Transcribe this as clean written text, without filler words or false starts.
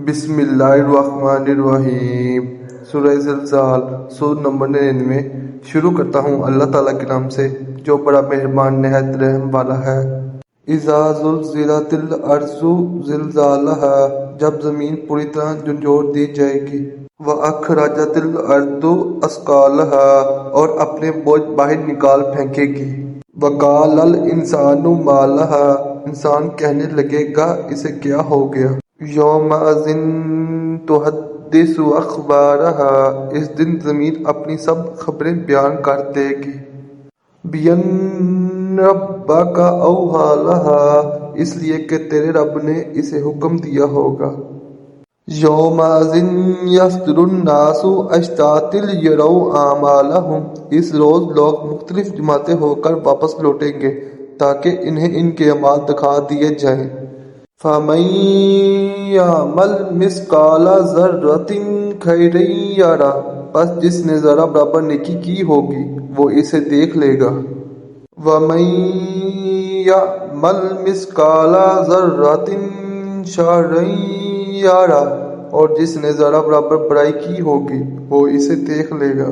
بسم اللہ الرحمن الرحیم۔ سورہ زلزال سورہ نمبر 99۔ شروع کرتا ہوں اللہ تعالیٰ کے نام سے جو بڑا مہربان نہایت رحم والا ہے۔ اذا زلزلت الارض زلزالہا، جب زمین پوری طرح جھنجھوڑ دی جائے گی۔ واخرجت الارض اثقالہا، اور اپنے بوجھ باہر نکال پھینکے گی۔ وقال الانسان ما لہا، انسان کہنے لگے گا اسے کیا ہو گیا۔ یومئذ تحدث اخبارہا، اس دن زمین اپنی سب خبریں بیان کر دے گی۔ بِأَنَّ رَبَّکَ أَوحیٰ لَہا، اس لیے کہ تیرے رب نے اسے حکم دیا ہوگا۔ یومئذ یصدر الناس اشتاتا لیروا اعمالہم، اس روز لوگ مختلف جماعتیں ہو کر واپس لوٹیں گے تاکہ انہیں ان کے اعمال دکھا دیے جائیں۔ فَمَن یعمل مثقال ذرۃ خیرا یرہ، پس جس نے ذرہ برابر نیکی کی ہوگی وہ اسے دیکھ لے گا۔ وَمَن یعمل مثقال ذرۃ شرا یرہ، اور جس نے ذرہ برابر برائی کی ہوگی وہ اسے دیکھ لے گا۔